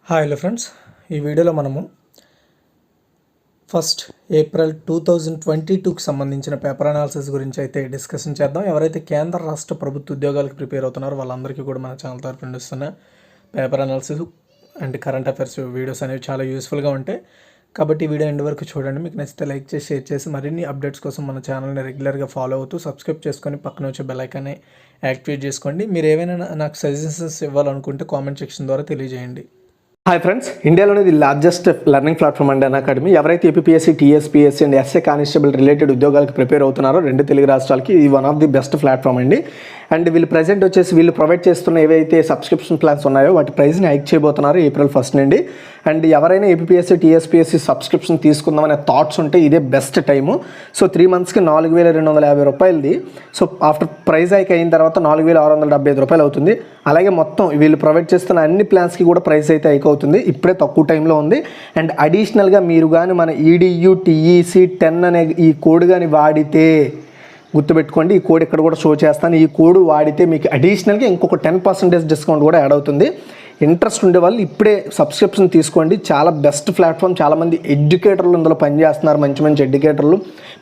Hi hello friends, ఈ వీడియోలో మనము ఫస్ట్ ఏప్రిల్ 2022కి సంబంధించిన పేపర్ అనాలిసిస్ గురించి అయితే డిస్కషన్ చేద్దాం. ఎవరైతే కేంద్ర రాష్ట్ర ప్రభుత్వ ఉద్యోగాలకు ప్రిపేర్ అవుతున్నారో వాళ్ళందరికీ కూడా మన ఛానల్ తరఫున ఇస్తున్న paper analysis and current affairs videos అనేవి చాలా యూస్ఫుల్గా ఉంటాయి. కాబట్టి ఈ వీడియో ఎండ్ వరకు చూడండి. మీకు నచ్చితే లైక్ చేసి షేర్ చేసి మరిన్ని అప్డేట్స్ కోసం మన ఛానల్ని రెగ్యులర్గా ఫాలో అవుతూ సబ్స్క్రైబ్ చేసుకొని పక్కన వచ్చే బెల్ ఐకాన్ని యాక్టివేట్ చేసుకోండి. మీరు ఏవైనా నాకు సజెషన్స్ ఇవ్వాలనుకుంటే కామెంట్ సెక్షన్ ద్వారా తెలియజేయండి. హాయ్ ఫ్రెండ్స్, ఇండియాలోని ది లార్జెస్ట్ లెర్నింగ్ ప్లాట్ఫామ్ అండి అకాడమీ. ఎవరైతే APSC, TSPSC and SA constable related ఉద్యోగాలకు ప్రిపేర్ అవుతున్నారో రెండు తెలుగు రాష్ట్రాలకి ఇది one of the best platform అండి. అండ్ వీళ్ళు ప్రజెంట్ వచ్చేసి వీళ్ళు ప్రొవైడ్ చేస్తున్న ఏవైతే సబ్స్క్రిప్షన్ ప్లాన్స్ ఉన్నాయో వాటి ప్రైస్ని హైక్ చేయబోతున్నారు ఏప్రిల్ 1 నుండి. అండ్ ఎవరైనా ఏపీఎస్సీ, టీఎస్పీఎస్సీ సబ్స్క్రిప్షన్ తీసుకుందామనే థాట్స్ ఉంటే ఇదే బెస్ట్ టైము. సో 3 మంత్స్కి 4,250 రూపాయలది. సో ఆఫ్టర్ ప్రైస్ హైక్ అయిన తర్వాత 4,675 రూపాయలు అవుతుంది. అలాగే మొత్తం వీళ్ళు ప్రొవైడ్ చేస్తున్న అన్ని ప్లాన్స్కి కూడా ప్రైస్ అయితే హైక్ అవుతుంది. ఇప్పుడే తక్కువ టైంలో ఉంది. అండ్ అడిషనల్గా మీరు కానీ మన ఈడియు టీఈసీ 10 అనే ఈ కోడ్ కానీ వాడితే గుర్తుపెట్టుకోండి, ఈ కోడ్ ఇక్కడ కూడా షో చేస్తాను. ఈ కోడ్ వాడితే మీకు అడిషనల్గా ఇంకొక 10% డిస్కౌంట్ కూడా యాడ్ అవుతుంది. ఇంట్రెస్ట్ ఉండే వాళ్ళు ఇప్పుడే సబ్స్క్రిప్షన్ తీసుకోండి. చాలా బెస్ట్ ప్లాట్ఫామ్. చాలామంది ఎడ్యుకేటర్లు ఇందులో పనిచేస్తున్నారు. మంచి మంచి ఎడ్యుకేటర్లు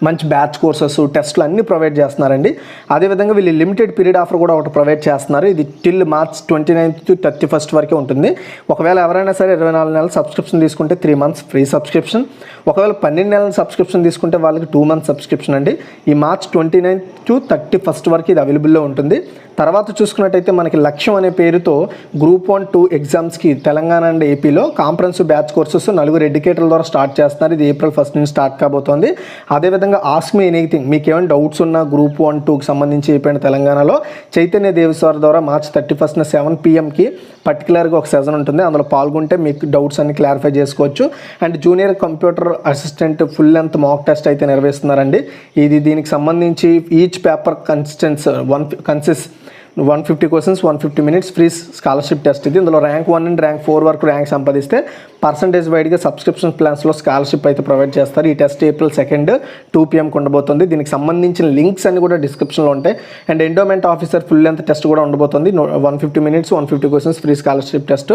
మంచి బ్యాచ్ కోర్సెస్, టెస్టులు అన్నీ ప్రొవైడ్ చేస్తున్నారండి. అదేవిధంగా వీళ్ళు లిమిటెడ్ పీరియడ్ ఆఫర్ కూడా ఒకటి ప్రొవైడ్ చేస్తున్నారు. ఇది till March 29th to 31st వరకే ఉంటుంది. ఒకవేళ ఎవరైనా సరే 24 నెలల సబ్స్క్రిప్షన్ తీసుకుంటే 3 months ఫ్రీ సబ్స్క్రిప్షన్. ఒకవేళ 12 నెలల సబ్స్క్రిప్షన్ తీసుకుంటే వాళ్ళకి 2 months సబ్స్క్రిప్షన్ అండి. ఈ మార్చ్ 29th to 31st వరకు ఇది అవైలబుల్లో ఉంటుంది. తర్వాత చూసుకున్నట్టయితే మనకి లక్ష్యం అనే పేరుతో గ్రూప్ 1, 2 ఎగ్జామ్స్కి తెలంగాణ అండ్ ఏపీలో కాంప్రహెన్సివ్ బ్యాచ్ కోర్సెస్ 4 ఎడ్యుకేటర్ల ద్వారా స్టార్ట్ చేస్తున్నారు. ఇది ఏప్రిల్ 1 నుంచి స్టార్ట్ కాబోతోంది. అదేవిధంగా ఆస్క్ మీ ఎనీథింగ్, మీకు ఏమైనా డౌట్స్ ఉన్నా గ్రూప్ 1, 2కి సంబంధించి అయిపోయిన తెలంగాణలో చైతన్య దేవస్వార్ ద్వారా మార్చ్ 31st 7 PM పర్టికులర్గా ఒక సెషన్ ఉంటుంది. అందులో పాల్గొంటే మీకు డౌట్స్ అన్ని క్లారిఫై చేసుకోవచ్చు. And junior computer assistant full length mock test అయితే నిర్వహిస్తున్నారండి. దీనికి సంబంధించి each paper consistence 150 questions 150 minutes free scholarship test. ఇది ఇందులో ర్యాంక్ 1 నుండి ర్యాంక్ 4 వరకు ర్యాంక్ సంపాదిస్తే పర్సంటేజ్ వైడ్గా సబ్స్క్రిప్షన్ ప్లాన్స్లో స్కాలర్షిప్ అయితే ప్రొవైడ్ చేస్తారు. ఈ టెస్ట్ ఏప్రిల్ 2 2 PM ఉండబోతుంది. దీనికి సంబంధించిన లింక్స్ అన్ని కూడా డిస్క్రిప్షన్లో ఉంటాయి. And endowment officer full length test కూడా ఉండబోతుంది. 150 minutes 150 questions free scholarship test.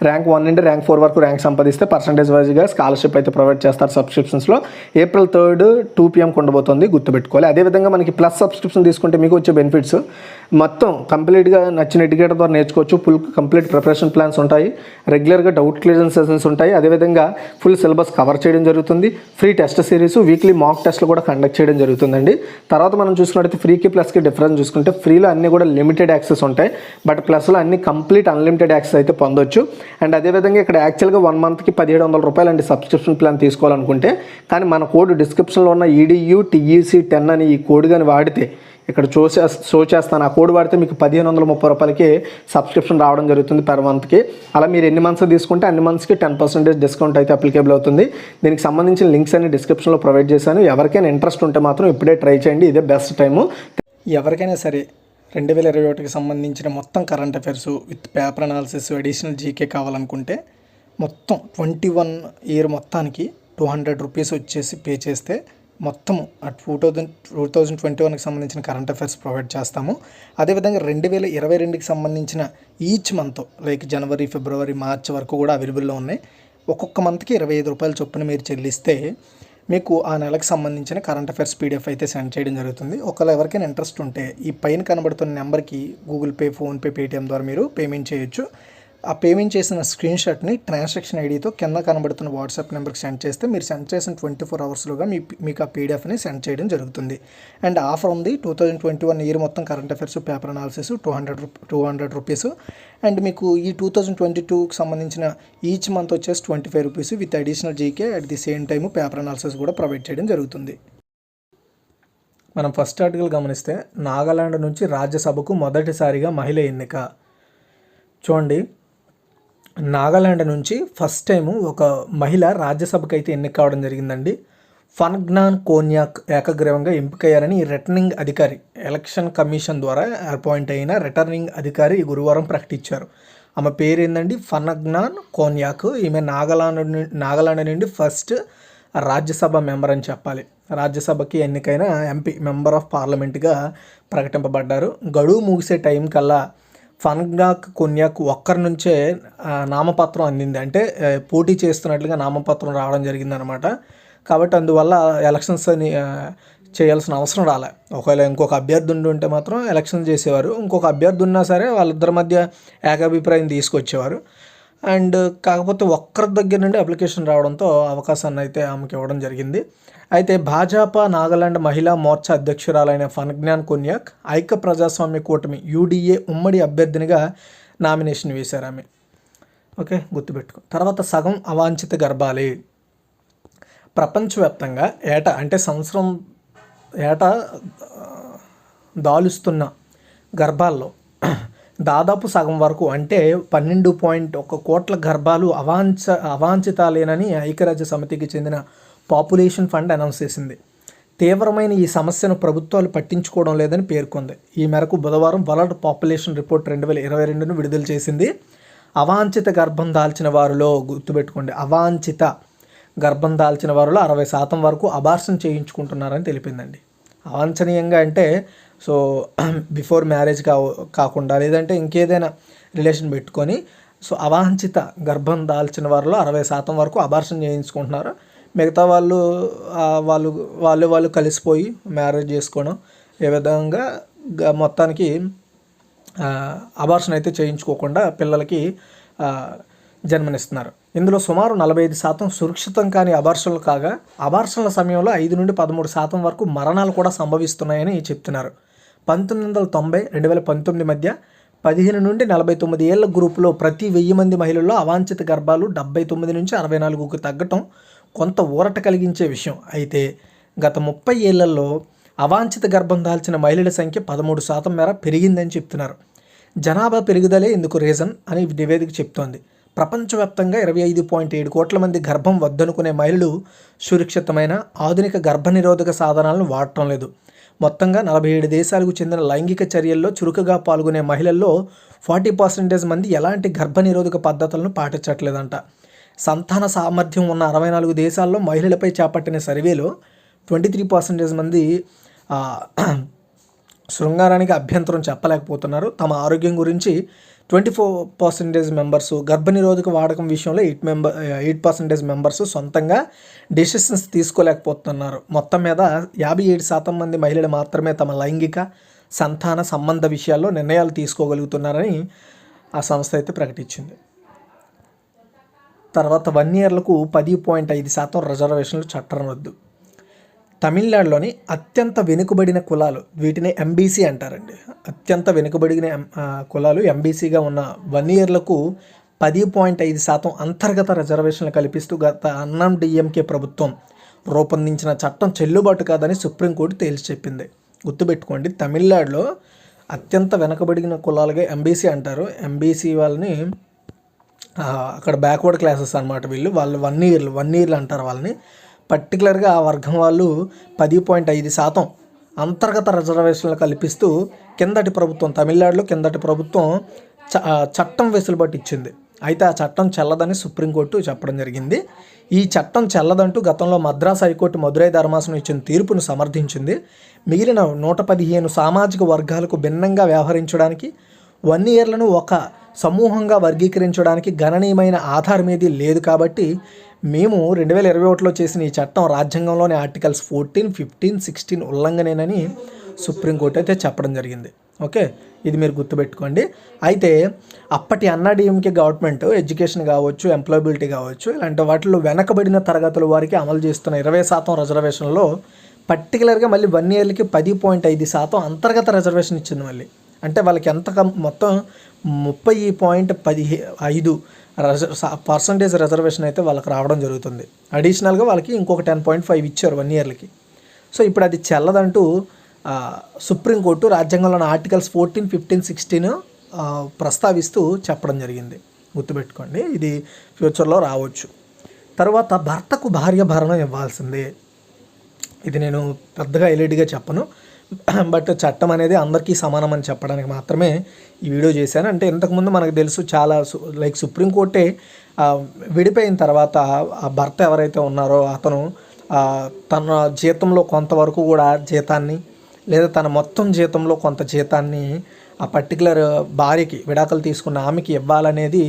Rank 1 నుండి ర్యాంక్ 4 వరకు ర్యాంక్ సంపాదిస్తే పర్సంటేజ్ వైజ్గా స్కాలర్షిప్ అయితే ప్రొవైడ్ చేస్తారు సబ్స్క్రిప్షన్స్లో. ఏప్రిల్ 3 2 PM ఉండబోతుంది, గుర్తుపెట్టుకోవాలి. అదేవిధంగా మనకి ప్లస్ సబ్స్క్రిప్షన్ తీసుకుంటే మీకు వచ్చే బెనిఫిట్స్ మొత్తం కంప్లీట్గా నచ్చిన ఎడ్యుకేటర్ ద్వారా నేర్చుకోవచ్చు. ఫుల్ కంప్లీట్ ప్రిపరేషన్ ప్లాన్స్ ఉంటాయి. రెగ్యులర్గా డౌట్ క్లియరెన్స్ సెషన్స్ ఉంటాయి. అదేవిధంగా ఫుల్ సిలబస్ కవర్ చేయడం జరుగుతుంది. ఫ్రీ టెస్ట్ సిరీస్, వీక్లీ మాక్ టెస్ట్లు కూడా కండక్ట్ చేయడం జరుగుతుందండి. తర్వాత మనం చూసుకున్నట్లయితే ఫ్రీకి ప్లస్కి డిఫరెన్స్ చూసుకుంటే ఫ్రీలో అన్నీ కూడా లిమిటెడ్ యాక్సెస్ ఉంటాయి. బట్ ప్లస్లో అన్ని కంప్లీట్ అన్లిమిటెడ్ యాక్సెస్ అయితే పొందొచ్చు. అండ్ అదేవిధంగా ఇక్కడ యాక్చువల్గా 1 monthకి 1,700 రూపాయలు అండి సబ్స్క్రిప్షన్ ప్లాన్ తీసుకోవాలనుకుంటే. కానీ మన కోడ్ డిస్క్రిప్షన్లో ఉన్న ఈడియు టీఈసీ 10 అని ఈ కోడ్ కానీ వాడితే ఇక్కడ షో చేస్తాను. ఆ కోడ్ వాడితే మీకు 1,530 రూపాయలకి సబ్స్క్రిప్షన్ రావడం జరుగుతుంది పర్ మంత్కి. అలా మీరు ఎన్ని మంత్స్ తీసుకుంటే అన్ని మంత్స్కి 10% డిస్కౌంట్ అయితే అప్లికేబుల్ అవుతుంది. దీనికి సంబంధించిన లింక్స్ అన్ని డిస్క్రిప్షన్లో ప్రొవైడ్ చేశాను. ఎవరికైనా ఇంట్రెస్ట్ ఉంటే మాత్రం ఇప్పుడే ట్రై చేయండి, ఇదే బెస్ట్ టైము. ఎవరికైనా సరే 2021కి సంబంధించిన మొత్తం current affairs with paper analysis additional GK కావాలనుకుంటే మొత్తం 21 year మొత్తానికి 200 రూపీస్ వచ్చేసి పే చేస్తే మొత్తము 2021కి సంబంధించిన కరెంట్ అఫైర్స్ ప్రొవైడ్ చేస్తాము. అదేవిధంగా 2022కి సంబంధించిన ఈచ్ మంత్ లైక్ జనవరి, ఫిబ్రవరి, మార్చ్ వరకు కూడా అవైలబుల్లో ఉన్నాయి. ఒక్కొక్క మంత్కి 25 రూపాయల చొప్పున మీరు చెల్లిస్తే మీకు ఆ నెలకు సంబంధించిన కరెంట్ అఫైర్స్ పీడిఎఫ్ అయితే సెండ్ చేయడం జరుగుతుంది. ఒకవేళ ఎవరికైనా ఇంట్రెస్ట్ ఉంటే ఈ పైన కనబడుతున్న నెంబర్కి గూగుల్ పే, ఫోన్పే, పేటిఎం ద్వారా మీరు పేమెంట్ చేయొచ్చు. ఆ పేమెంట్ చేసిన స్క్రీన్ షాట్ని ట్రాన్సాక్షన్ ఐడితో కింద కనబడుతున్న వాట్సాప్ నెంబర్కి సెండ్ చేస్తే మీరు సెండ్ చేసిన 24 hours మీకు ఆ పీడిఎఫ్ని సెండ్ చేయడం జరుగుతుంది. అండ్ ఆఫర్ ఉంది. 2021 year మొత్తం current affairs paper analysis 200 rupees. And మీకు ఈ 2022కి సంబంధించిన ఈచ్ మంత్ వచ్చేసి 25 rupees with additional GK. At the same time paper analysis కూడా ప్రొవైడ్ చేయడం జరుగుతుంది. మనం ఫస్ట్ ఆర్టికల్ గమనిస్తే నాగాలాండ్ నుంచి రాజ్యసభకు మొదటిసారిగా మహిళ ఎన్నిక. చూడండి, నాగాలాండ్ నుంచి ఫస్ట్ టైము ఒక మహిళ రాజ్యసభకు అయితే ఎన్నిక కావడం జరిగిందండి. ఫన్గ్నాన్ కోన్యాక్ ఏకగ్రీవంగా ఎంపికయ్యారని రిటర్నింగ్ అధికారి, ఎలక్షన్ కమిషన్ ద్వారా అపాయింట్ అయిన రిటర్నింగ్ అధికారి గురువారం ప్రకటించారు. ఆమె పేరు ఏంటండి, ఫన్గ్నాన్ కోన్యాక్. ఈమె నాగాలాండ్ నుండి ఫస్ట్ రాజ్యసభ మెంబర్ అని చెప్పాలి. రాజ్యసభకి ఎన్నికైన ఎంపీ, మెంబర్ ఆఫ్ పార్లమెంట్గా ప్రకటింపబడ్డారు. గడువు ముగిసే టైం కల్లా ఫన్గాక్ కొన్యాక్ ఒక్కరి నుంచే నామపత్రం అందింది. అంటే పోటీ చేస్తున్నట్లుగా నామపత్రం రావడం జరిగిందనమాట. కాబట్టి అందువల్ల ఎలక్షన్స్ అని చేయాల్సిన అవసరం రాలే. ఒకవేళ ఇంకొక అభ్యర్థి ఉంటే మాత్రం ఎలక్షన్ చేసేవారు. ఇంకొక అభ్యర్థి ఉన్నా సరే వాళ్ళిద్దరి మధ్య ఏకాభిప్రాయం తీసుకొచ్చేవారు. అండ్ కాకపోతే ఒక్కరి దగ్గర నుండి అప్లికేషన్ రావడంతో అవకాశాన్ని అయితే ఆమెకి ఇవ్వడం జరిగింది. అయితే భాజపా నాగాలాండ్ మహిళా మోర్చా అధ్యక్షురాలైన ఫన్గ్యాన్ కొన్యాక్ ఐక్య ప్రజాస్వామ్య కూటమి UDA ఉమ్మడి అభ్యర్థినిగా నామినేషన్ వేశారు ఆమె. ఓకే, గుర్తుపెట్టుకో. తర్వాత సగం అవాంఛిత గర్భాలే. ప్రపంచవ్యాప్తంగా సంవత్సరం ఏటా దాలుస్తున్న గర్భాల్లో దాదాపు సగం వరకు అంటే 12.1 కోట్ల గర్భాలు అవాంఛితాలేనని ఐక్యరాజ్య సమితికి చెందిన పాపులేషన్ ఫండ్ అనౌన్స్ చేసింది. తీవ్రమైన ఈ సమస్యను ప్రభుత్వాలు పట్టించుకోవడం లేదని పేర్కొంది. ఈ మేరకు బుధవారం వరల్డ్ పాపులేషన్ రిపోర్ట్ 2022ను విడుదల చేసింది. అవాంఛిత గర్భం దాల్చిన వారిలో గుర్తుపెట్టుకోండి, అవాంఛిత గర్భం దాల్చిన వారిలో 60% వరకు అబార్షన్ చేయించుకుంటున్నారని తెలిపిందండి. అవాంఛనీయంగా అంటే సో బిఫోర్ మ్యారేజ్ కాకుండా లేదంటే ఇంకేదైనా రిలేషన్ పెట్టుకొని సో అవాంఛిత గర్భం దాల్చిన వారిలో 60% వరకు అబార్షన్ చేయించుకుంటున్నారు. మిగతా వాళ్ళు కలిసిపోయి మ్యారేజ్ చేసుకోవడం ఏ విధంగా మొత్తానికి అబార్షన్ అయితే చేయించుకోకుండా పిల్లలకి జన్మనిస్తున్నారు. ఇందులో సుమారు 45% సురక్షితం కాని అబార్షన్లు కాగా అబార్షన్ల సమయంలో 5 నుండి 13% వరకు మరణాలు కూడా సంభవిస్తున్నాయని చెప్తున్నారు. 1990-2019 మధ్య 15 నుండి 49 ఏళ్ల గ్రూపులో ప్రతి 1000 మంది మహిళల్లో అవాంఛిత గర్భాలు 79 నుంచి 64కు తగ్గటం కొంత ఊరట కలిగించే విషయం. అయితే గత 30 ఏళ్లలో అవాంఛిత గర్భం దాల్చిన మహిళల సంఖ్య 13% మేర పెరిగిందని చెప్తున్నారు. జనాభా పెరుగుదలే ఇందుకు రీజన్ అని నివేదిక చెప్తోంది. ప్రపంచవ్యాప్తంగా 25.7 కోట్ల మంది గర్భం వద్దనుకునే మహిళలు సురక్షితమైన ఆధునిక గర్భనిరోధక సాధనాలను వాడటం లేదు. మొత్తంగా 47 దేశాలకు చెందిన లైంగిక చర్యల్లో చురుకుగా పాల్గొనే మహిళల్లో 40% మంది ఎలాంటి గర్భనిరోధక పద్ధతులను పాటించట్లేదంట. సంతాన సామర్థ్యం ఉన్న 64 దేశాల్లో మహిళలపై చేపట్టిన సర్వేలో 23% మంది శృంగారానికి అభ్యంతరం చెప్పలేకపోతున్నారు. తమ ఆరోగ్యం గురించి 24% మెంబర్స్, గర్భనిరోధక వాడకం విషయంలో 8% మెంబర్స్ సొంతంగా డెసిషన్స్ తీసుకోలేకపోతున్నారు. మొత్తం మీద 57% మంది మహిళలు మాత్రమే తమ లైంగిక సంతాన సంబంధ విషయాల్లో నిర్ణయాలు తీసుకోగలుగుతున్నారని ఆ సంస్థ అయితే ప్రకటించింది. తర్వాత 1 ఇయర్లకు 10.5% రిజర్వేషన్లు చట్టం రద్దు. తమిళనాడులోని అత్యంత వెనుకబడిన కులాలు, వీటిని MBC అంటారండి. అత్యంత వెనుకబడిన కులాలు MBCగా ఉన్న 1 ఇయర్లకు 10.5% అంతర్గత రిజర్వేషన్లు కల్పిస్తూ గత అన్నం DMK ప్రభుత్వం రూపొందించిన చట్టం చెల్లుబాటు కాదని సుప్రీంకోర్టు తేల్చి చెప్పింది. గుర్తుపెట్టుకోండి, తమిళనాడులో అత్యంత వెనుకబడిన కులాలుగా MBC అంటారు. MBC వాళ్ళని అక్కడ బ్యాక్వర్డ్ క్లాసెస్ అనమాట వాళ్ళు 1 ఇయర్లు అంటారు వాళ్ళని. పర్టికులర్గా ఆ వర్గం వాళ్ళు 10.5% అంతర్గత రిజర్వేషన్లు కల్పిస్తూ తమిళనాడులో కిందటి ప్రభుత్వం చట్టం వెసులుబాటు ఇచ్చింది. అయితే ఆ చట్టం చెల్లదని సుప్రీంకోర్టు చెప్పడం జరిగింది. ఈ చట్టం చెల్లదంటూ గతంలో మద్రాసు హైకోర్టు మదురై ధర్మాసనం ఇచ్చిన తీర్పును సమర్థించింది. మిగిలిన 115 సామాజిక వర్గాలకు భిన్నంగా వ్యవహరించడానికి 1 ఇయర్లను ఒక సమూహంగా వర్గీకరించడానికి గణనీయమైన ఆధారం ఏది లేదు. కాబట్టి మేము 2021లో చేసిన ఈ చట్టం రాజ్యాంగంలోని ఆర్టికల్స్ 14, 15, 16 ఉల్లంఘనేనని సుప్రీంకోర్టు అయితే చెప్పడం జరిగింది. ఓకే, ఇది మీరు గుర్తుపెట్టుకోండి. అయితే అప్పటి అన్నాడీఎంకే గవర్నమెంట్ ఎడ్యుకేషన్ కావచ్చు, ఎంప్లాయబిలిటీ కావచ్చు, ఇలాంటి వాటిలో వెనకబడిన తరగతుల వారికి అమలు చేస్తున్న 20% రిజర్వేషన్లో పర్టికులర్గా మళ్ళీ 1 ఇయర్లకి 10.5% అంతర్గత రిజర్వేషన్ ఇచ్చింది. మళ్ళీ అంటే వాళ్ళకి ఎంత మొత్తం 30.5% రిజర్వేషన్ అయితే వాళ్ళకి రావడం జరుగుతుంది. అడిషనల్గా వాళ్ళకి ఇంకొక 10.5 ఇచ్చారు 1 ఇయర్లకి. సో ఇప్పుడు అది చెల్లదంటూ సుప్రీంకోర్టు రాజ్యాంగంలోని ఆర్టికల్స్ 14, 15, 16 ప్రస్తావిస్తూ చెప్పడం జరిగింది. గుర్తుపెట్టుకోండి, ఇది ఫ్యూచర్లో రావచ్చు. తర్వాత భర్తకు భార్య భరణం ఇవ్వాల్సిందే. ఇది నేను పెద్దగా హైలైట్గా చెప్పను, బట్ చట్టం అనేది అందరికీ సమానం అని చెప్పడానికి మాత్రమే ఈ వీడియో చేశాను. అంటే ఇంతకుముందు మనకు తెలుసు చాలా లైక్ సుప్రీంకోర్టే విడిపోయిన తర్వాత ఆ భర్త ఎవరైతే ఉన్నారో అతను తన జీతంలో కొంతవరకు కూడా జీతాన్ని లేదా తన మొత్తం జీతంలో కొంత జీతాన్ని ఆ పర్టికులర్ భార్యకి విడాకులు తీసుకున్న ఆమెకి ఇవ్వాలనేది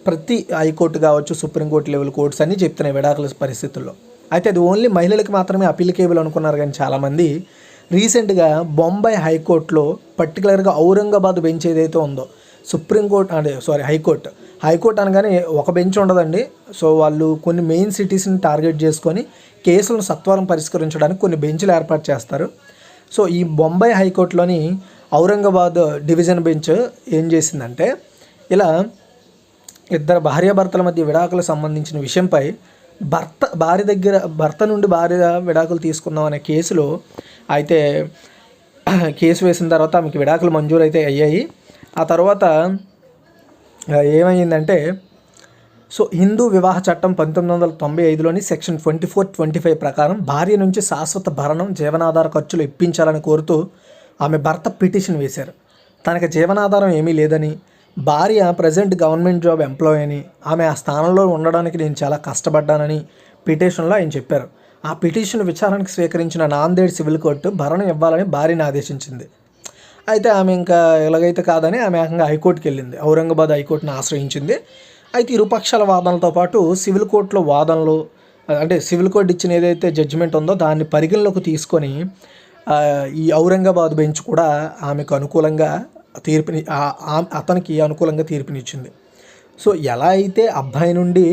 ప్రతి హైకోర్టు కావచ్చు, సుప్రీంకోర్టు లెవెల్ కోర్ట్స్ అన్నీ చెప్తున్నాయి విడాకుల పరిస్థితుల్లో. అయితే అది ఓన్లీ మహిళలకు మాత్రమే అప్లికేబుల్ అనుకున్నారు కానీ చాలామంది రీసెంట్గా బొంబాయి హైకోర్టులో పర్టికులర్గా ఔరంగాబాద్ బెంచ్ ఏదైతే ఉందో, హైకోర్టు అనగానే ఒక బెంచ్ ఉండదండి. సో వాళ్ళు కొన్ని మెయిన్ సిటీస్ని టార్గెట్ చేసుకొని కేసులను సత్వరం పరిష్కరించడానికి కొన్ని బెంచ్లు ఏర్పాటు చేస్తారు. సో ఈ బొంబాయి హైకోర్టులోని ఔరంగాబాద్ డివిజన్ బెంచ్ ఏం చేసిందంటే, ఇలా ఇద్దరు భార్యాభర్తల మధ్య విడాకులకు సంబంధించిన విషయంపై భర్త నుండి భార్య విడాకులు తీసుకుందాం అనే కేసులో అయితే కేసు వేసిన తర్వాత ఆమెకి విడాకులు మంజూరు అయితే అయ్యాయి. ఆ తర్వాత ఏమైందంటే, సో హిందూ వివాహ చట్టం 1995లోని సెక్షన్ 24-25 ప్రకారం భార్య నుంచి శాశ్వత భరణం, జీవనాధార ఖర్చులు ఇప్పించాలని కోరుతూ ఆమె భర్త పిటిషన్ వేశారు. తనకు జీవనాధారం ఏమీ లేదని, భార్య ప్రజెంట్ గవర్నమెంట్ జాబ్ ఎంప్లాయీ అని, ఆమె ఆ స్థానంలో ఉండడానికి నేను చాలా కష్టపడ్డానని పిటిషన్లో ఆయన చెప్పారు. ఆ పిటిషన్ విచారణకు స్వీకరించిన నాందేడ్ సివిల్ కోర్టు భరణం ఇవ్వాలని భార్యను ఆదేశించింది. అయితే ఆమె ఇంకా ఎలాగైతే కాదని ఆమె ఏకంగా హైకోర్టుకి వెళ్ళింది, ఔరంగాబాద్ హైకోర్టును ఆశ్రయించింది. అయితే ఇరుపక్షాల వాదనలతో పాటు సివిల్ కోర్టులో వాదనలు, అంటే సివిల్ కోర్టు ఇచ్చిన ఏదైతే జడ్జిమెంట్ ఉందో దాన్ని పరిగణలోకి తీసుకొని ఈ ఔరంగాబాద్ బెంచ్ కూడా ఆమెకు అనుకూలంగా అతనికి అనుకూలంగా తీర్పునిచ్చింది. సో ఎలా అయితే అబ్బాయి నుండి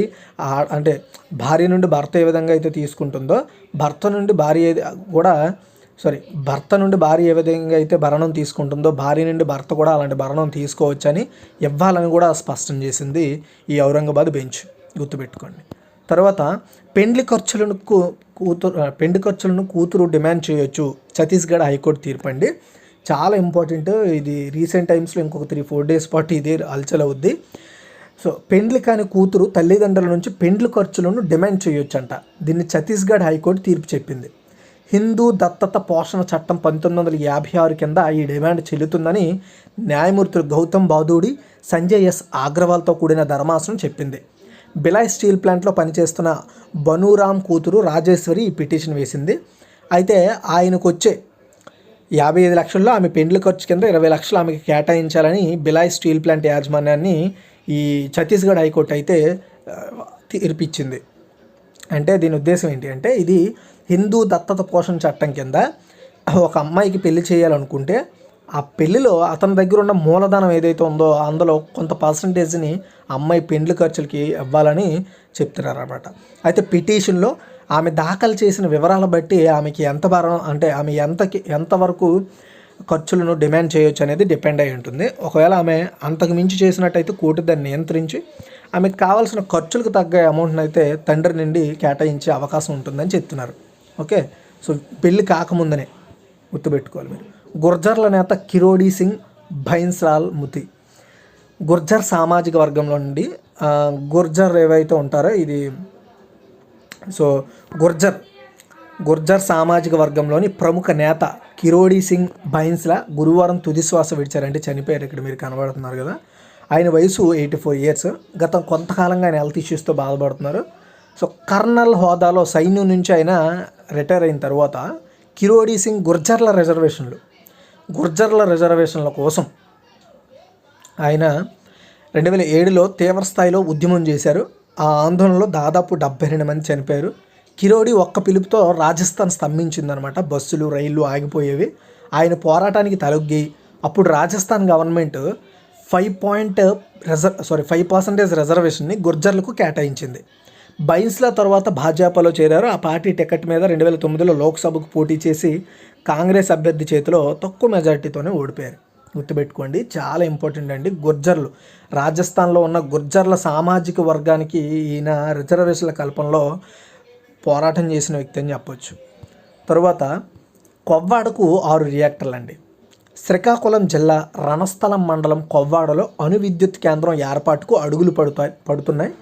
అంటే భార్య నుండి భర్త ఏ విధంగా అయితే తీసుకుంటుందో, భర్త నుండి భార్య ఏ విధంగా అయితే భరణం తీసుకుంటుందో, భార్య నుండి భర్త కూడా అలాంటి భరణం తీసుకోవచ్చని ఇవ్వాలని కూడా స్పష్టం చేసింది ఈ ఔరంగాబాద్ బెంచ్, గుర్తుపెట్టుకోండి. తర్వాత పెండ్లి ఖర్చులను కూతురు డిమాండ్ చేయొచ్చు, ఛత్తీస్గఢ్ హైకోర్టు తీర్పు అండి. చాలా ఇంపార్టెంట్ ఇది. రీసెంట్ టైమ్స్లో ఇంకొక 3-4 డేస్ పాటు ఇదే హల్చల్ అవుద్ది. సో పెండ్లి కాని కూతురు తల్లిదండ్రుల నుంచి పెండ్లి ఖర్చులను డిమాండ్ చేయొచ్చంట. దీన్ని ఛత్తీస్గఢ్ హైకోర్టు తీర్పు చెప్పింది. హిందూ దత్తత పోషణ చట్టం 1956 కింద ఈ డిమాండ్ చెల్లుతుందని న్యాయమూర్తులు గౌతమ్ బాదూడి, సంజయ్ ఎస్ అగ్రవాల్తో కూడిన ధర్మాసనం చెప్పింది. బిలాయ్ స్టీల్ ప్లాంట్లో పనిచేస్తున్న బనూరామ్ కూతురు రాజేశ్వరి ఈ పిటిషన్ వేసింది. అయితే ఆయనకు వచ్చే 55 లక్షల్లో ఆమె పెండ్లి ఖర్చు కింద 20 లక్షలు ఆమెకి కేటాయించాలని బిలాయ్ స్టీల్ ప్లాంట్ యాజమాన్యాన్ని ఈ ఛత్తీస్గఢ్ హైకోర్టు అయితే తీర్పిచ్చింది. అంటే దీని ఉద్దేశం ఏంటి అంటే, ఇది హిందూ దత్తత పోషణ చట్టం కింద ఒక అమ్మాయికి పెళ్లి చేయాలనుకుంటే ఆ పెళ్లిలో అతని దగ్గర ఉన్న మూలధనం ఏదైతే ఉందో అందులో కొంత పర్సంటేజ్ని అమ్మాయి పెండ్లి ఖర్చులకి ఇవ్వాలని చెప్తున్నారు అన్నమాట. అయితే పిటిషన్లో ఆమె దాఖలు చేసిన వివరాల బట్టి ఆమెకి ఎంత భారం, అంటే ఆమె ఎంతవరకు ఖర్చులను డిమాండ్ చేయొచ్చు అనేది డిపెండ్ అయి ఉంటుంది. ఒకవేళ ఆమె అంతకు మించి చేసినట్టయితే కోర్టు దాన్ని నియంత్రించి ఆమెకు కావాల్సిన ఖర్చులకు తగ్గ అమౌంట్ని అయితే తండ్రి నుండి కేటాయించే అవకాశం ఉంటుందని చెప్తున్నారు. ఓకే, సో పెళ్ళి కాకముందనే గుర్తుపెట్టుకోవాలి మీరు. గుర్జర్ల నేత కిరోడీ సింగ్ భైన్స్లాల్ ముతి గుర్జర్ సామాజిక వర్గంలో నుండి, గుర్జర్ ఏవైతే ఉంటారో ఇది, సో గుర్జర్ సామాజిక వర్గంలోని ప్రముఖ నేత కిరోడీ సింగ్ భైన్స్లా గురువారం తుదిశ్వాస విడిచారంటే చనిపోయారు. ఇక్కడ మీరు కనబడుతున్నారు కదా, ఆయన వయసు 84 ఇయర్స్. గత కొంతకాలంగా ఆయన హెల్త్ ఇష్యూస్తో బాధపడుతున్నారు. సో కర్నల్ హోదాలో సైన్యం నుంచి ఆయన రిటైర్ అయిన తర్వాత కిరోడీ సింగ్ గుర్జర్ల రిజర్వేషన్ల కోసం ఆయన 2007లో తీవ్ర స్థాయిలో ఉద్యమం చేశారు. ఆ ఆందోళనలో దాదాపు 72 మంది చనిపోయారు. కిరోడీ ఒక్క పిలుపుతో రాజస్థాన్ స్తంభించిందనమాట. బస్సులు, రైళ్లు ఆగిపోయేవి. ఆయన పోరాటానికి తలొగ్గి అప్పుడు రాజస్థాన్ గవర్నమెంట్ 5% రిజర్వేషన్ని గుర్జర్లకు కేటాయించింది. బైన్స్లా తర్వాత భాజపాలో చేరారు. ఆ పార్టీ టికెట్ మీద 2009లో లోక్సభకు పోటీ చేసి కాంగ్రెస్ అభ్యర్థి చేతిలో తక్కువ మెజార్టీతోనే ఓడిపోయారు. గుర్తుపెట్టుకోండి, చాలా ఇంపార్టెంట్ అండి. గుర్జర్లు, రాజస్థాన్లో ఉన్న గుర్జర్ల సామాజిక వర్గానికి ఈయన రిజర్వేషన్ల కల్పనలో పోరాటం చేసిన వ్యక్తి అని చెప్పొచ్చు. తరువాత కొవ్వాడకు 6 రియాక్టర్లు అండి. శ్రీకాకుళం జిల్లా రణస్థలం మండలం కొవ్వాడలో అణు విద్యుత్ కేంద్రం ఏర్పాటుకు అడుగులు పడుతున్నాయి.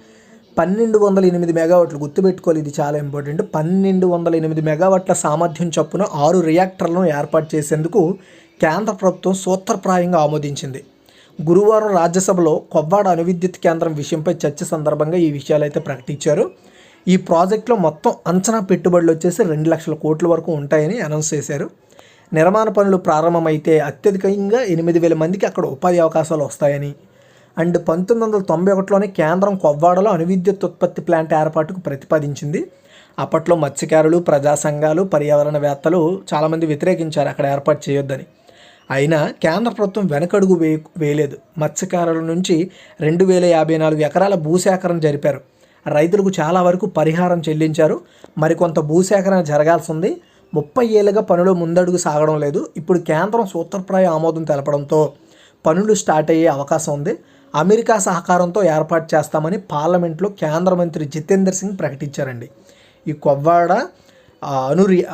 1208 మెగావాట్లు, గుర్తుపెట్టుకోవాలి, ఇది చాలా ఇంపార్టెంట్. 1208 మెగావాట్ల సామర్థ్యం చొప్పున 6 రియాక్టర్లను ఏర్పాటు చేసేందుకు కేంద్ర ప్రభుత్వం సూత్రప్రాయంగా ఆమోదించింది. గురువారం రాజ్యసభలో కొవ్వాడ అణు విద్యుత్ కేంద్రం విషయంపై చర్చ సందర్భంగా ఈ విషయాలు అయితే ప్రకటించారు. ఈ ప్రాజెక్టులో మొత్తం అంచనా పెట్టుబడులు వచ్చేసి 2 లక్షల కోట్ల వరకు ఉంటాయని అనౌన్స్ చేశారు. నిర్మాణ పనులు ప్రారంభమైతే అత్యధికంగా 8,000 మందికి అక్కడ ఉపాధి అవకాశాలు వస్తాయని. అండ్ 1991లోనే కేంద్రం కొవ్వాడలో అణువిద్యుత్ ఉత్పత్తి ప్లాంట్ ఏర్పాటుకు ప్రతిపాదించింది. అప్పట్లో మత్స్యకారులు, ప్రజా సంఘాలు, పర్యావరణవేత్తలు చాలామంది వ్యతిరేకించారు అక్కడ ఏర్పాటు చేయొద్దని. అయినా కేంద్ర ప్రభుత్వం వెనకడుగు వేయలేదు. మత్స్యకారుల నుంచి 2,054 ఎకరాల భూసేకరణ జరిపారు. రైతులకు చాలా వరకు పరిహారం చెల్లించారు. మరికొంత భూసేకరణ జరగాల్సి ఉంది. 30 ఏళ్ళుగా పనులు ముందడుగు సాగడం లేదు. ఇప్పుడు కేంద్రం సూత్రప్రాయ ఆమోదం తెలపడంతో పనులు స్టార్ట్ అయ్యే అవకాశం ఉంది. అమెరికా సహకారంతో ఏర్పాటు చేస్తామని పార్లమెంట్లో కేంద్ర మంత్రి జితేందర్ సింగ్ ప్రకటించారండి. ఈ కొవ్వాడ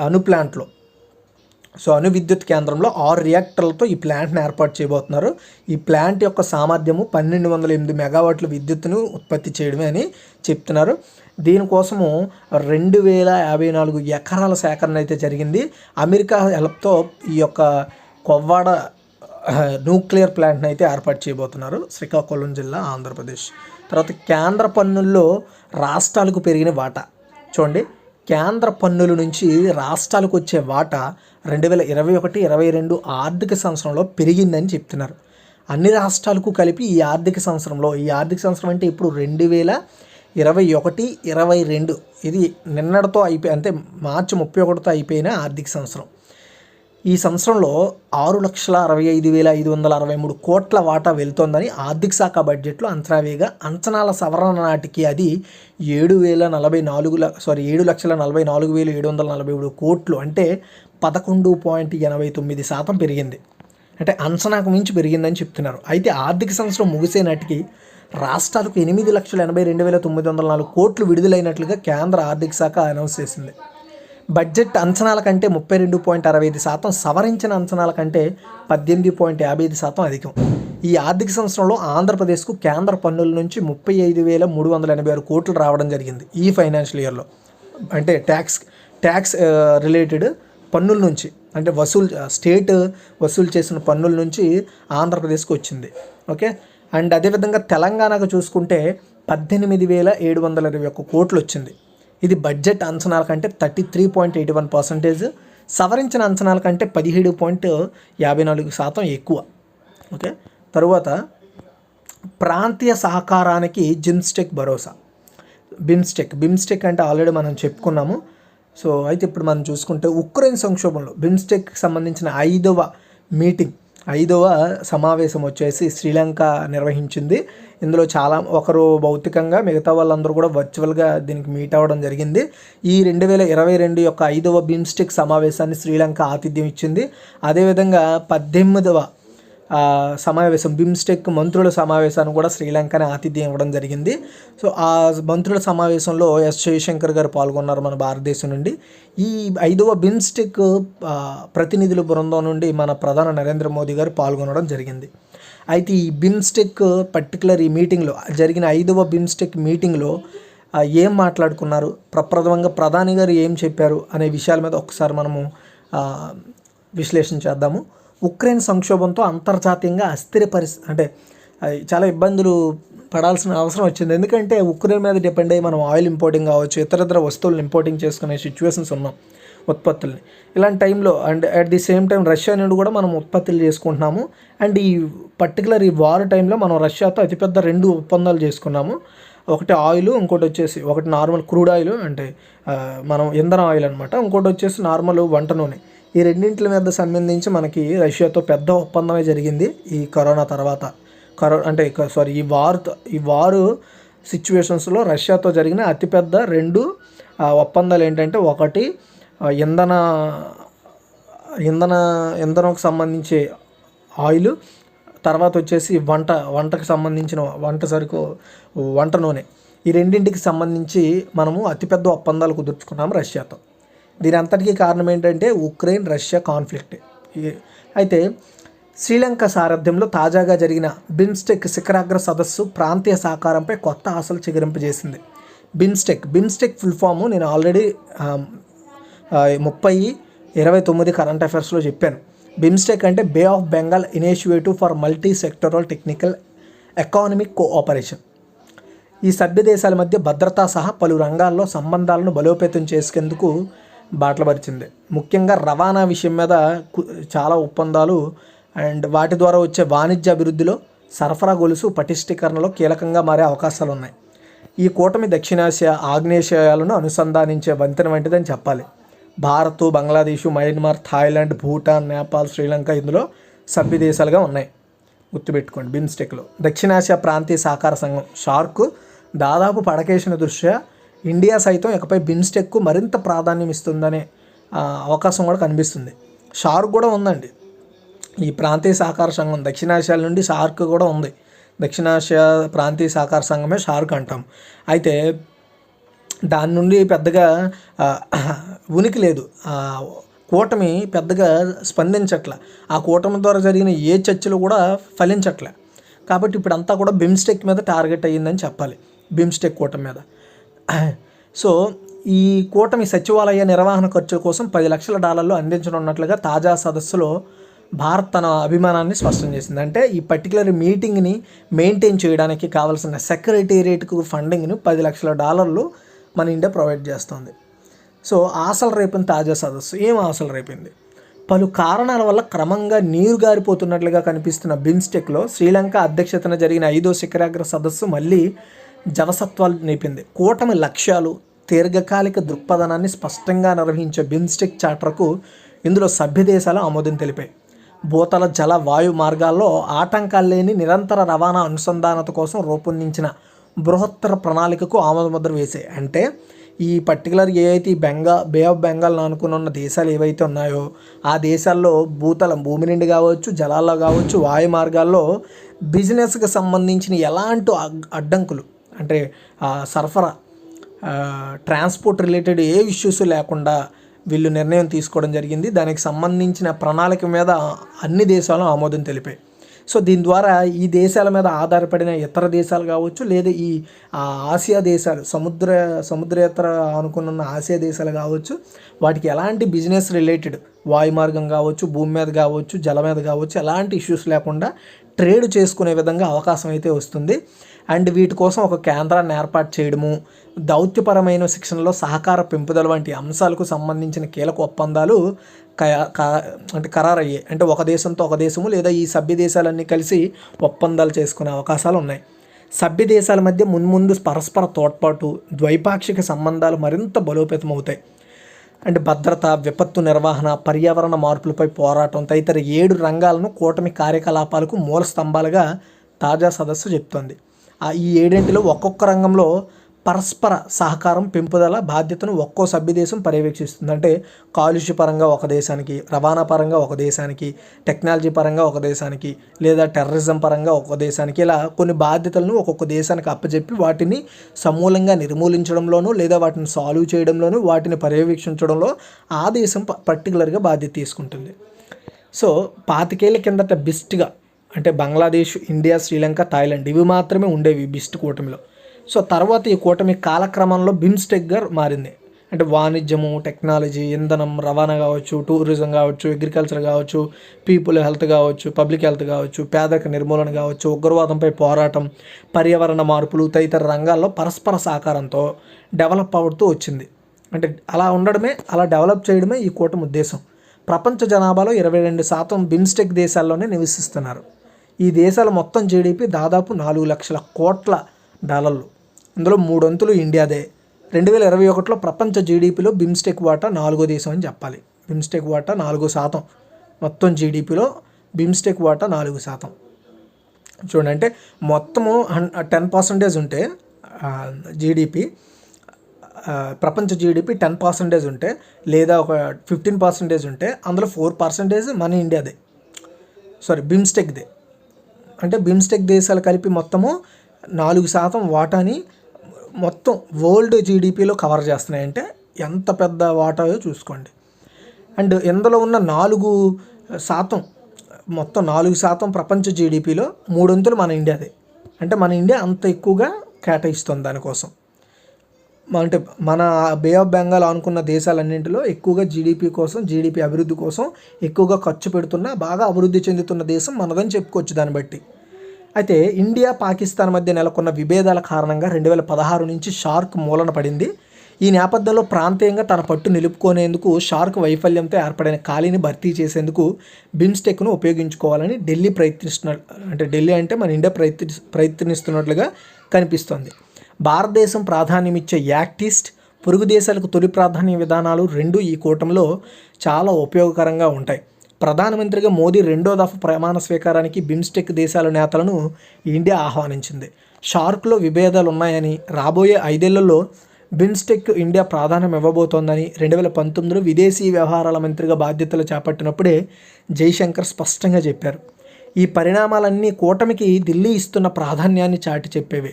అణు ప్లాంట్లో, సో అణు విద్యుత్ కేంద్రంలో 6 రియాక్టర్లతో ఈ ప్లాంట్ని ఏర్పాటు చేయబోతున్నారు. ఈ ప్లాంట్ యొక్క సామర్థ్యము 1,208 మెగావాట్ల విద్యుత్తును ఉత్పత్తి చేయడమే అని చెప్తున్నారు. దీనికోసము 2,054 ఎకరాల సేకరణ అయితే జరిగింది. అమెరికా హెల్ప్తో ఈ యొక్క కొవ్వాడ న్యూక్లియర్ ప్లాంట్ని అయితే ఏర్పాటు చేయబోతున్నారు. శ్రీకాకుళం జిల్లా, ఆంధ్రప్రదేశ్. తర్వాత కేంద్ర పన్నుల్లో రాష్ట్రాలకు పెరిగిన వాటా చూడండి. కేంద్ర పన్నుల నుంచి రాష్ట్రాలకు వచ్చే వాటా 2021-22 ఆర్థిక సంవత్సరంలో పెరిగిందని చెప్తున్నారు. అన్ని రాష్ట్రాలకు కలిపి ఈ ఆర్థిక సంవత్సరం అంటే ఇప్పుడు 2021-22 ఇది నిన్నటితో అంటే మార్చి 31తో అయిపోయిన ఆర్థిక సంవత్సరం. ఈ సంవత్సరంలో 6,65,563 కోట్ల వాటా వెళ్తోందని ఆర్థిక శాఖ బడ్జెట్లో అంచనా వేయగా, అంచనాల సవరణ నాటికి అది 7,44,743 కోట్లు అంటే 11.89% పెరిగింది. అంటే అంచనాకు మించి పెరిగిందని చెప్తున్నారు. అయితే ఆర్థిక సంవత్సరం ముగిసే నాటికి రాష్ట్రాలకు 8,82,904 కోట్లు విడుదలైనట్లుగా కేంద్ర ఆర్థిక శాఖ అనౌన్స్ చేసింది. బడ్జెట్ అంచనాల కంటే 32.65%, సవరించిన అంచనాల కంటే 18.55% అధికం. ఈ ఆర్థిక సంవత్సరంలో ఆంధ్రప్రదేశ్కు కేంద్ర పన్నుల నుంచి 35,386 కోట్లు రావడం జరిగింది. ఈ ఫైనాన్షియల్ ఇయర్లో అంటే ట్యాక్స్ రిలేటెడ్ పన్నుల నుంచి, అంటే స్టేట్ వసూలు చేసిన పన్నుల నుంచి ఆంధ్రప్రదేశ్కి వచ్చింది. ఓకే. అండ్ అదేవిధంగా తెలంగాణకు చూసుకుంటే 18,721 కోట్లు వచ్చింది. ఇది బడ్జెట్ అంచనాల కంటే 33.81%, సవరించిన అంచనాల కంటే 17.54% ఎక్కువ. ఓకే. తరువాత ప్రాంతీయ సహకారానికి జిమ్స్టెక్ భరోసా. బిమ్స్టెక్ అంటే ఆల్రెడీ మనం చెప్పుకున్నాము. సో అయితే ఇప్పుడు మనం చూసుకుంటే ఉక్రెయిన్ సంక్షోభంలో బిమ్స్టెక్కి సంబంధించిన 5వ సమావేశం వచ్చేసి శ్రీలంక నిర్వహించింది. ఇందులో ఒకరు భౌతికంగా, మిగతా వాళ్ళందరూ కూడా వర్చువల్గా దీనికి మీట్ అవ్వడం జరిగింది. ఈ 2022 యొక్క 5వ బిమ్స్టెక్ సమావేశాన్ని శ్రీలంక ఆతిథ్యం ఇచ్చింది. అదేవిధంగా 18వ సమావేశం బిమ్స్టెక్ మంత్రుల సమావేశాన్ని కూడా శ్రీలంకనే ఆతిథ్యం ఇవ్వడం జరిగింది. సో ఆ మంత్రుల సమావేశంలో ఎస్ జయశంకర్ గారు పాల్గొన్నారు మన భారతదేశం నుండి. ఈ 5వ బిమ్స్టెక్ ప్రతినిధుల బృందం నుండి మన ప్రధాని నరేంద్ర మోదీ గారు పాల్గొనడం జరిగింది. అయితే ఈ బిమ్స్టెక్ పర్టికులర్ ఈ మీటింగ్లో జరిగిన 5వ బిమ్స్టెక్ మీటింగ్లో ఏం మాట్లాడుకున్నారు, ప్రప్రథమంగా ప్రధాని గారు ఏం చెప్పారు అనే విషయాల మీద ఒకసారి మనము విశ్లేషణ చేద్దాము. ఉక్రెయిన్ సంక్షోభంతో అంతర్జాతీయంగా అస్థిర అంటే చాలా ఇబ్బందులు పడాల్సిన అవసరం వచ్చింది. ఎందుకంటే ఉక్రెయిన్ మీద డిపెండ్ అయ్యి మనం ఆయిల్ ఇంపోర్టింగ్ కావచ్చు, ఇతర వస్తువులను ఇంపోర్టింగ్ చేసుకునే సిచ్యువేషన్స్ ఉన్నాం, ఉత్పత్తుల్ని. ఇలాంటి టైంలో and at the same time Russia నుండి కూడా మనం ఉత్పత్తులు చేసుకుంటున్నాము. అండ్ ఈ పర్టికులర్ ఈ వార్ టైంలో మనం రష్యాతో అతిపెద్ద 2 ఒప్పందాలు చేసుకున్నాము. ఒకటి ఆయిల్, ఇంకోటి వచ్చేసి ఒకటి నార్మల్ క్రూడ్ ఆయిల్ అంటే మనం ఇంధన ఆయిల్ అనమాట, ఇంకోటి వచ్చేసి నార్మల్ వంట నూనె. ఈ రెండింటి మీద సంబంధించి మనకి రష్యాతో పెద్ద ఒప్పందమే జరిగింది ఈ కరోనా తర్వాత. ఈ వారు సిచ్యువేషన్స్లో రష్యాతో జరిగిన అతిపెద్ద 2 ఒప్పందాలు ఏంటంటే, ఒకటి ఇంధనంకు సంబంధించి ఆయిల్, తర్వాత వచ్చేసి వంటకు సంబంధించిన వంట నూనె. ఈ రెండింటికి సంబంధించి మనము అతిపెద్ద ఒప్పందాలు కుదుర్చుకున్నాము రష్యాతో. దీని అంతటికీ కారణం ఏంటంటే ఉక్రెయిన్ రష్యా కాన్ఫ్లిక్ట్. అయితే శ్రీలంక సారథ్యంలో తాజాగా జరిగిన బిమ్స్టెక్ శిఖరాగ్ర సదస్సు ప్రాంతీయ సహకారంపై కొత్త ఆశలు చిగురింపజేసింది. బిమ్స్టెక్ ఫుల్ ఫాము నేను ఆల్రెడీ 30/29 కరెంట్ అఫైర్స్లో చెప్పాను. బిమ్స్టెక్ అంటే Bay of Bengal initiative for multi sectoral technical economic cooperation. ఈ సభ్య దేశాల మధ్య భద్రతా సహా పలు రంగాల్లో సంబంధాలను బలోపేతం చేసేందుకు బాటలు పరిచింది. ముఖ్యంగా రవాణా విషయం మీద చాలా ఒప్పందాలు అండ్ వాటి ద్వారా వచ్చే వాణిజ్య అభివృద్ధిలో సరఫరా గొలుసు పటిష్టీకరణలో కీలకంగా మారే అవకాశాలు ఉన్నాయి. ఈ కూటమి దక్షిణాసియా ఆగ్నేయాసియాలను అనుసంధానించే వంతెన వంటిదని చెప్పాలి. భారత్, బంగ్లాదేశ్, మయన్మార్, థాయిలాండ్, భూటాన్, నేపాల్, శ్రీలంక ఇందులో సభ్య దేశాలుగా ఉన్నాయి. గుర్తుపెట్టుకోండి. బిమ్స్టెక్లో దక్షిణాసియా ప్రాంతీయ సహకార సంఘం షార్క్ దాదాపు పడకేసిన దృష్ట్యా ఇండియా సైతం ఇకపై బిమ్స్టెక్కు మరింత ప్రాధాన్యం ఇస్తుందనే అవకాశం కూడా కనిపిస్తుంది. షార్క్ కూడా ఉందండి. ఈ ప్రాంతీయ సహకార సంఘం దక్షిణాసియాల నుండి షార్క్ కూడా ఉంది. దక్షిణాసియా ప్రాంతీయ సహకార సంఘమే షార్క్ అంటాం. అయితే దాని నుండి పెద్దగా ఉనికి లేదు. కూటమి పెద్దగా స్పందించట్ల. ఆ కూటమి ద్వారా జరిగిన ఏ చర్చలు కూడా ఫలించట్లే. కాబట్టి ఇప్పుడు అంతా కూడా బిమ్స్టెక్ మీద టార్గెట్ అయ్యిందని చెప్పాలి. బిమ్స్టెక్ కూటమి మీద. సో ఈ కూటమి సచివాలయ నిర్వహణ ఖర్చుల కోసం $10 లక్షలు అందించనున్నట్లుగా తాజా సదస్సులో భారత్ తన అభిమానాన్ని స్పష్టం చేసింది. అంటే ఈ పర్టికులర్ మీటింగ్ని మెయింటైన్ చేయడానికి కావాల్సిన సెక్రటేరియట్కు ఫండింగ్ని $10 లక్షలు మన ఇండియా ప్రొవైడ్ చేస్తుంది. సో ఆశలు రేపిన తాజా సదస్సు ఏం ఆశలు రేపింది? పలు కారణాల వల్ల క్రమంగా నీరు గారిపోతున్నట్లుగా కనిపిస్తున్న బిమ్స్టెక్లో శ్రీలంక అధ్యక్షతన జరిగిన 5వ శిఖరాగ్ర సదస్సు మళ్ళీ జవసత్వాలు నింపింది. కూటమి లక్ష్యాలు, దీర్ఘకాలిక దృక్పథనాన్ని స్పష్టంగా నిర్వహించే బిమ్స్టెక్ చార్టర్కు ఇందులో సభ్య దేశాలు ఆమోదం తెలిపాయి. భూతల, జల, వాయు మార్గాల్లో ఆటంకాలు లేని నిరంతర రవాణా అనుసంధానత కోసం రూపొందించిన బృహత్తర ప్రణాళికకు ఆమోదముద్ర వేసాయి. అంటే ఈ పర్టికులర్ ఏవైతే బే ఆఫ్ బెంగాల్ అనుకున్న దేశాలు ఏవైతే ఉన్నాయో ఆ దేశాల్లో భూమి నుండి కావచ్చు, జలాల్లో కావచ్చు, వాయు మార్గాల్లో బిజినెస్కి సంబంధించిన ఎలాంటి అడ్డంకులు అంటే సరఫరా, ట్రాన్స్పోర్ట్ రిలేటెడ్ ఏ ఇష్యూస్ లేకుండా వీళ్ళు నిర్ణయం తీసుకోవడం జరిగింది. దానికి సంబంధించిన ప్రణాళిక మీద అన్ని దేశాలు ఆమోదం తెలిపాయి. సో దీని ద్వారా ఈ దేశాల మీద ఆధారపడిన ఇతర దేశాలు కావచ్చు, లేదా ఈ ఆసియా దేశాలు, సముద్రేతర అనుకున్న ఆసియా దేశాలు కావచ్చు, వాటికి ఎలాంటి బిజినెస్ రిలేటెడ్ వాయు మార్గం కావచ్చు, భూమి మీద కావచ్చు, జల మీద కావచ్చు, ఎలాంటి ఇష్యూస్ లేకుండా ట్రేడ్ చేసుకునే విధంగా అవకాశం అయితే వస్తుంది. అండ్ వీటి కోసం ఒక కేంద్రాన్ని ఏర్పాటు చేయడము, దౌత్యపరమైన శిక్షణలో సహకార పెంపుదల వంటి అంశాలకు సంబంధించిన కీలక ఒప్పందాలు అంటే ఖరారయ్యాయి. అంటే ఒక దేశంతో ఒక దేశము లేదా ఈ సభ్య దేశాలన్నీ కలిసి ఒప్పందాలు చేసుకునే అవకాశాలు ఉన్నాయి. సభ్య దేశాల మధ్య మున్ముందు పరస్పర తోడ్పాటు, ద్వైపాక్షిక సంబంధాలు మరింత బలోపేతం అవుతాయి. అంటే భద్రత, విపత్తు నిర్వహణ, పర్యావరణ మార్పులపై పోరాటం తదితర 7 రంగాలను కూటమి కార్యకలాపాలకు మూల స్తంభాలుగా తాజా సదస్సు చెప్తోంది. ఈ 7 ఒక్కొక్క రంగంలో పరస్పర సహకారం పెంపుదల బాధ్యతను ఒక్కో సభ్య దేశం పర్యవేక్షిస్తుంది. అంటే కాలుష్య పరంగా ఒక దేశానికి, రవాణా పరంగా ఒక దేశానికి, టెక్నాలజీ పరంగా ఒక దేశానికి, లేదా టెర్రరిజం పరంగా ఒక దేశానికి, ఇలా కొన్ని బాధ్యతలను ఒక్కొక్క దేశానికి అప్పచెప్పి వాటిని సమూలంగా నిర్మూలించడంలోనూ లేదా వాటిని సాల్వ్ చేయడంలోనూ వాటిని పర్యవేక్షించడంలో ఆ దేశం పర్టికులర్గా బాధ్యత తీసుకుంటుంది. సో 25 ఏళ్ల కిందట బిస్ట్గా అంటే బంగ్లాదేశ్, ఇండియా, శ్రీలంక, థాయిలాండ్ ఇవి మాత్రమే ఉండేవి బిస్ట్ కూటమిలో. సో తర్వాత ఈ కూటమి కాలక్రమంలో బిమ్స్టెక్గా మారింది. అంటే వాణిజ్యము, టెక్నాలజీ, ఇంధనం, రవాణా కావచ్చు, టూరిజం కావచ్చు, అగ్రికల్చర్ కావచ్చు, పీపుల్ హెల్త్ కావచ్చు, పబ్లిక్ హెల్త్ కావచ్చు, పేదరిక నిర్మూలన కావచ్చు, ఉగ్రవాదంపై పోరాటం, పర్యావరణ మార్పులు తదితర రంగాల్లో పరస్పర సహకారంతో డెవలప్ అవుతూ వచ్చింది. అంటే అలా డెవలప్ చేయడమే ఈ కూటమి ఉద్దేశం. ప్రపంచ జనాభాలో 22% బిమ్స్టెక్ దేశాల్లోనే నివసిస్తున్నారు. ఈ దేశాల మొత్తం జీడిపి దాదాపు $4 లక్షల కోట్ల. ఇందులో 3 వంతులు ఇండియాదే. 2021లో ప్రపంచ జీడిపిలో బిమ్స్టెక్ వాటా 4వ దేశం అని చెప్పాలి. బిమ్స్టెక్ వాటా 4%. మొత్తం జీడిపిలో బిమ్స్టెక్ వాటా 4%. చూడండి, అంటే మొత్తము 10% ఉంటే జీడిపి, ప్రపంచ జీడిపి 10% ఉంటే లేదా ఒక 15% ఉంటే అందులో 4% మన ఇండియాదే, బిమ్స్టెక్దే. అంటే బిమ్స్టెక్ దేశాలు కలిపి మొత్తము 4% వాటాని మొత్తం వరల్డ్ జీడిపిలో కవర్ చేస్తున్నాయంటే ఎంత పెద్ద వాటాయో చూసుకోండి. అండ్ ఇందులో ఉన్న 4%, మొత్తం 4% ప్రపంచ జీడిపిలో 3 వంతులు మన ఇండియాదే. అంటే మన ఇండియా అంత ఎక్కువగా కేటాయిస్తుంది దానికోసం. అంటే మన బే ఆఫ్ బెంగాల్ అనుకున్న దేశాలన్నింటిలో ఎక్కువగా జీడిపి కోసం, జీడిపి అభివృద్ధి కోసం ఎక్కువగా ఖర్చు పెడుతున్న, బాగా అభివృద్ధి చెందుతున్న దేశం మనదని చెప్పుకోవచ్చు దాన్ని బట్టి. అయితే ఇండియా, పాకిస్తాన్ మధ్య నెలకొన్న విభేదాల కారణంగా 2016 నుంచి షార్క్ మూలన పడింది. ఈ నేపథ్యంలో ప్రాంతీయంగా తన పట్టు నిలుపుకునేందుకు షార్క్ వైఫల్యంతో ఏర్పడిన ఖాళీని భర్తీ చేసేందుకు బిమ్స్టెక్ను ఉపయోగించుకోవాలని ఢిల్లీ అంటే మన ఇండియా ప్రయత్నిస్తున్నట్లుగా కనిపిస్తోంది. భారతదేశం ప్రాధాన్యమిచ్చే యాక్ట్ ఈస్ట్, పొరుగు దేశాలకు తొలి ప్రాధాన్య విధానాలు రెండూ ఈ కూటమిలో చాలా ఉపయోగకరంగా ఉంటాయి. ప్రధానమంత్రిగా మోదీ రెండో దఫా ప్రమాణ స్వీకారానికి బిమ్స్టెక్ దేశాల నేతలను ఇండియా ఆహ్వానించింది. షార్క్లో విభేదాలు ఉన్నాయని, రాబోయే 5 ఏళ్లలో బిమ్స్టెక్ ఇండియా ప్రాధాన్యం ఇవ్వబోతోందని 2019లో విదేశీ వ్యవహారాల మంత్రిగా బాధ్యతలు చేపట్టినప్పుడే జైశంకర్ స్పష్టంగా చెప్పారు. ఈ పరిణామాలన్నీ కూటమికి ఢిల్లీ ఇస్తున్న ప్రాధాన్యాన్ని చాటి చెప్పేవే.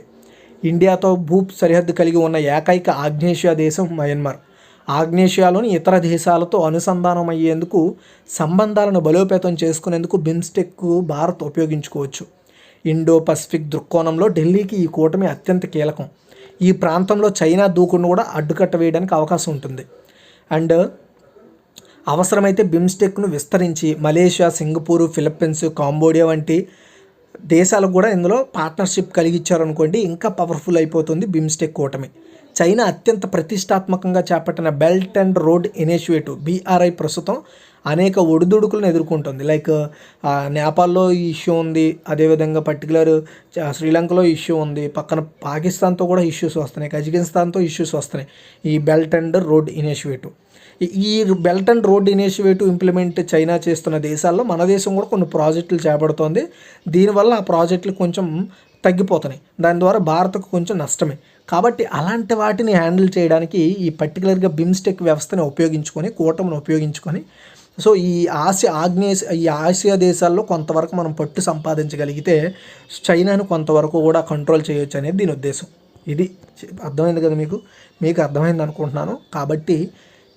ఇండియాతో భూ సరిహద్దు కలిగి ఉన్న ఏకైక ఆగ్నేషియా దేశం మయన్మార్. ఆగ్నేషియాలోని ఇతర దేశాలతో అనుసంధానం అయ్యేందుకు, సంబంధాలను బలోపేతం చేసుకునేందుకు బిమ్స్టెక్ భారత్ ఉపయోగించుకోవచ్చు. ఇండో పసిఫిక్ దృక్కోణంలో ఢిల్లీకి ఈ కూటమి అత్యంత కీలకం. ఈ ప్రాంతంలో చైనా దూకుడును కూడా అడ్డుకట్ట వేయడానికి అవకాశం ఉంటుంది. అండ్ అవసరమైతే బిమ్స్టెక్ను విస్తరించి మలేషియా, సింగపూర్, ఫిలిప్పీన్స్, కాంబోడియా వంటి దేశాలకు కూడా ఇందులో పార్ట్నర్షిప్ కలిగించారనుకోండి, ఇంకా పవర్ఫుల్ అయిపోతుంది బిమ్స్టెక్ కూటమి. చైనా అత్యంత ప్రతిష్టాత్మకంగా చేపట్టిన belt and road initiative BRI ప్రస్తుతం అనేక ఒడిదుడుకులను ఎదుర్కొంటుంది. లైక్ నేపాల్లో ఈ ఇష్యూ ఉంది, అదేవిధంగా పర్టికులర్ శ్రీలంకలో ఇష్యూ ఉంది, పక్కన పాకిస్తాన్తో కూడా ఇష్యూస్ వస్తున్నాయి, కజకిస్తాన్తో ఇష్యూస్ వస్తున్నాయి. ఈ బెల్ట్ అండ్ రోడ్ ఇనిషియేటివ్, ఈ belt and road initiative implement China చేస్తున్న దేశాల్లో మన దేశం కూడా కొన్ని ప్రాజెక్టులు చేపడుతోంది. దీనివల్ల ఆ ప్రాజెక్టులు కొంచెం తగ్గిపోతున్నాయి, దాని ద్వారా భారత్కు కొంచెం నష్టమే. కాబట్టి అలాంటి వాటిని హ్యాండిల్ చేయడానికి ఈ పర్టికులర్గా బిమ్స్టెక్ వ్యవస్థని ఉపయోగించుకొని, కూటమిని ఉపయోగించుకొని, సో ఈ ఆసియా దేశాల్లో కొంతవరకు మనం పట్టు సంపాదించగలిగితే చైనాను కొంతవరకు కూడా కంట్రోల్ చేయొచ్చు అనేది దీని ఉద్దేశం. ఇది అర్థమైంది కదా మీకు అర్థమైంది అనుకుంటున్నాను. కాబట్టి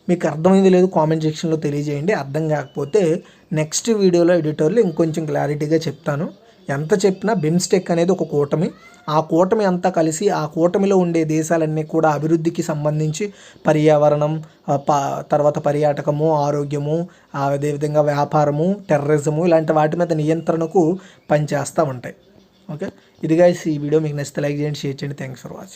మీకు అర్థమైంది లేదు కామెంట్ సెక్షన్లో తెలియజేయండి. అర్థం కాకపోతే నెక్స్ట్ వీడియోలో ఎడిటర్లో ఇంకొంచెం క్లారిటీగా చెప్తాను. ఎంత చెప్పినా బిమ్స్టెక్ అనేది ఒక కూటమి, ఆ కూటమి అంతా కలిసి ఆ కూటమిలో ఉండే దేశాలన్నీ కూడా అభివృద్ధికి సంబంధించి పర్యావరణం, తర్వాత పర్యాటకము, ఆరోగ్యము, అదేవిధంగా వ్యాపారము, టెర్రరిజము ఇలాంటి వాటి మీద నియంత్రణకు పనిచేస్తూ ఉంటాయి. ఓకే, ఇది గైస్ ఈ వీడియో మీకు నచ్చితే లైక్ చేయండి, షేర్ చేయండి. Thanks for watching.